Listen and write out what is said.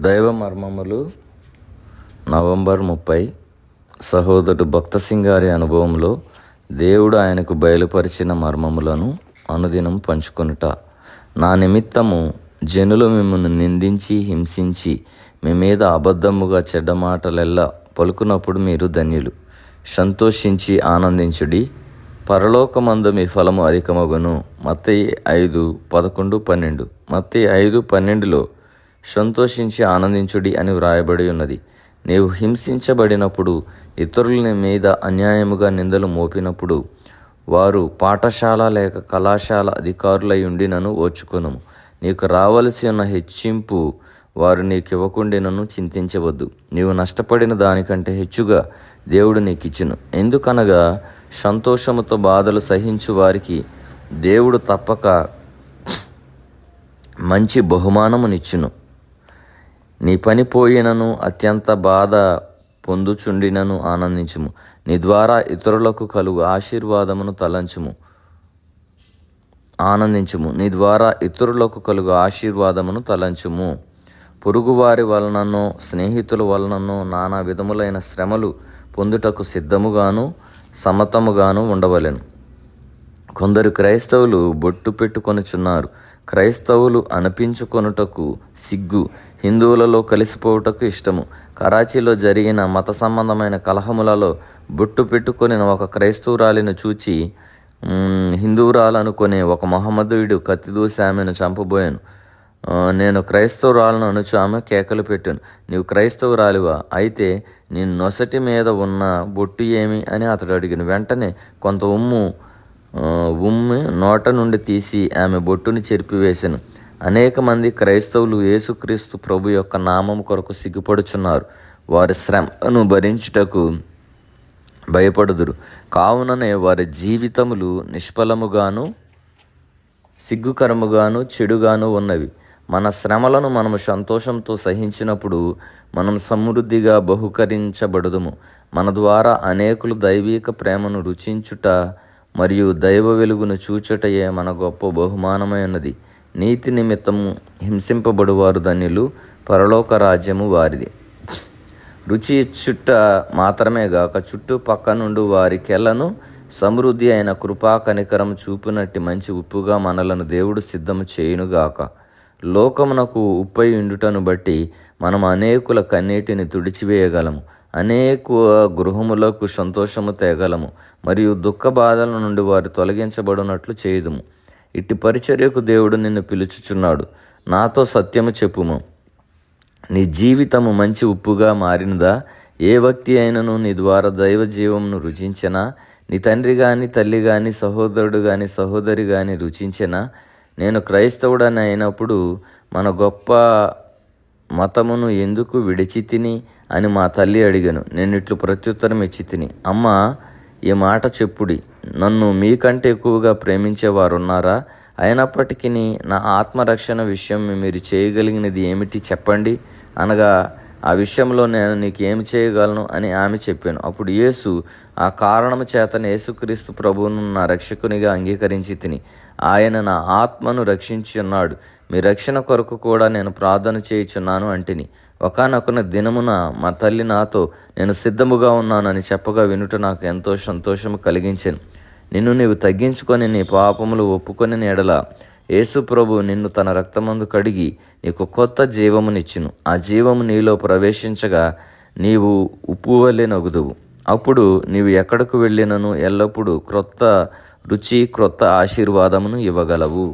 దైవ మర్మములు నవంబర్ 30. సహోదరుడు భక్త సింగారి అనుభవంలో దేవుడు ఆయనకు బయలుపరిచిన మర్మములను అనుదినం పంచుకొనుట. నా నిమిత్తము జనులు మిమ్మల్ని నిందించి హింసించి మీ మీద అబద్ధముగా చెడ్డ మాటలెల్లా పలుకున్నప్పుడు మీరు ధన్యులు. సంతోషించి ఆనందించుడి, పరలోకమందు మీ ఫలము అధికమగును. మత్తయి 5:11-12. మత్తయి 5:12లో సంతోషించి ఆనందించుడి అని వ్రాయబడి ఉన్నది. నీవు హింసించబడినప్పుడు, ఇతరుల మీద అన్యాయముగా నిందలు మోపినప్పుడు, వారు పాఠశాల లేక కళాశాల అధికారులై ఉండినను ఓర్చుకొనుము. నీకు రావలసి ఉన్న హెచ్చింపు వారు నీకివ్వకుండినను చింతించవద్దు. నీవు నష్టపడిన దానికంటే హెచ్చుగా దేవుడు నీకిచ్చును. ఎందుకనగా సంతోషముతో బాధలు సహించు వారికి దేవుడు తప్పక మంచి బహుమానమునిచ్చును. నీ పని పోయినను అత్యంత బాధ పొందుచుండినను ఆనందించుము. నీ ద్వారా ఇతరులకు కలుగు ఆశీర్వాదమును తలంచుము. నీ ద్వారా ఇతరులకు కలుగు ఆశీర్వాదమును తలంచుము. పొరుగువారి వలననో స్నేహితుల వలననో నానా విధములైన శ్రమలు పొందుటకు సిద్ధముగాను సమ్మతముగాను ఉండవలెను. కొందరు క్రైస్తవులు బొట్టు పెట్టుకొనుచున్నారు. క్రైస్తవులు అనిపించుకొనుటకు సిగ్గు, హిందువులలో కలిసిపోవుటకు ఇష్టము. కరాచీలో జరిగిన మత సంబంధమైన కలహములలో బొట్టు పెట్టుకొని ఒక క్రైస్తవురాలిని చూచి హిందువురాలనుకునే ఒక మహమ్మదీయుడు కత్తి దూసి ఆమెను చంపబోయాను. నేను క్రైస్తవురాలను అనుచు ఆమె కేకలు పెట్టాను. నీవు క్రైస్తవురాలివా? అయితే నీ నొసటి మీద ఉన్న బొట్టు ఏమి అని అతడు అడిగిన. వెంటనే కొంత ఉమ్ము నోట నుండి తీసి ఆమె బొట్టుని చెరిపివేశాను. అనేక మంది క్రైస్తవులు యేసుక్రీస్తు ప్రభు యొక్క నామము కొరకు సిగ్గుపడుచున్నారు. వారి శ్రమను భరించుటకు భయపడుదురు. కావుననే వారి జీవితములు నిష్ఫలముగాను సిగ్గుకరముగాను చెడుగాను ఉన్నవి. మన శ్రమలను మనము సంతోషంతో సహించినప్పుడు మనం సమృద్ధిగా బహుకరించబడుదుము. మన ద్వారా అనేకులు దైవిక ప్రేమను రుచించుట మరియు దైవ వెలుగును చూచుటయే మన గొప్ప బహుమానమై ఉన్నది. నీతి నిమిత్తము హింసింపబడువారు ధన్యులు, పరలోక రాజ్యము వారిది. రుచి ఇచ్చుట మాత్రమే గాక చుట్టుపక్క నుండి వారికెలను సమృద్ధి అయిన కృపా కనికరం చూపినట్టి మంచి ఉప్పుగా మనలను దేవుడు సిద్ధము చేయునుగాక. లోకమునకు ఉప్పై ఉండుటను బట్టి మనం అనేకుల కన్నీటిని తుడిచివేయగలము, అనేక గృహములకు సంతోషము తేగలము, మరియు దుఃఖ బాధల నుండి వారు తొలగించబడినట్లు చేయుదుము. ఇట్టి పరిచర్యకు దేవుడు నిన్ను పిలుచుచున్నాడు. నాతో సత్యము చెప్పుము. నీ జీవితము మంచి ఉప్పుగా మారినదా? ఏ వ్యక్తి అయినను నీ ద్వారా దైవ జీవమును రుచించెనా? నీ తండ్రి గాని తల్లి గాని సహోదరుడు గాని సహోదరి గాని రుచించెనా? నేను క్రైస్తవుడని అయినప్పుడు మన గొప్ప మతమును ఎందుకు విడిచి తిని అని మా తల్లి అడిగాను. నేను ఇట్లు ప్రత్యుత్తరం ఇచ్చి తిని, అమ్మ, ఈ మాట చెప్పుడి. నన్ను మీకంటే ఎక్కువగా ప్రేమించేవారున్నారా? అయినప్పటికీ నా ఆత్మరక్షణ విషయం మీరు చేయగలిగినది ఏమిటి చెప్పండి అనగా, ఆ విషయంలో నేను నీకు ఏమి చేయగలను అని ఆమె చెప్పాను. అప్పుడు యేసు, ఆ కారణము చేతనే యేసుక్రీస్తు ప్రభువును నా రక్షకునిగా అంగీకరించి తిని ఆయన నా ఆత్మను రక్షించి ఉన్నాడు. మీ రక్షణ కొరకు కూడా నేను ప్రార్థన చేయుచున్నాను అంటిని. ఒకానొక దినమున మా తల్లి నాతో, నేను సిద్ధముగా ఉన్నానని చెప్పగా వినుట నాకు ఎంతో సంతోషము కలిగించాను. నిన్ను నీవు తగ్గించుకొని నీ పాపములు ఒప్పుకొని ఎడల యేసు ప్రభు నిన్ను తన రక్తమందు కడిగి నీకు కొత్త జీవమునిచ్చును. ఆ జీవము నీలో ప్రవేశించగా నీవు ఉప్పు వలె నగుదువు. అప్పుడు నీవు ఎక్కడకు వెళ్ళినను ఎల్లప్పుడూ క్రొత్త రుచి, క్రొత్త ఆశీర్వాదమును ఇవ్వగలవు.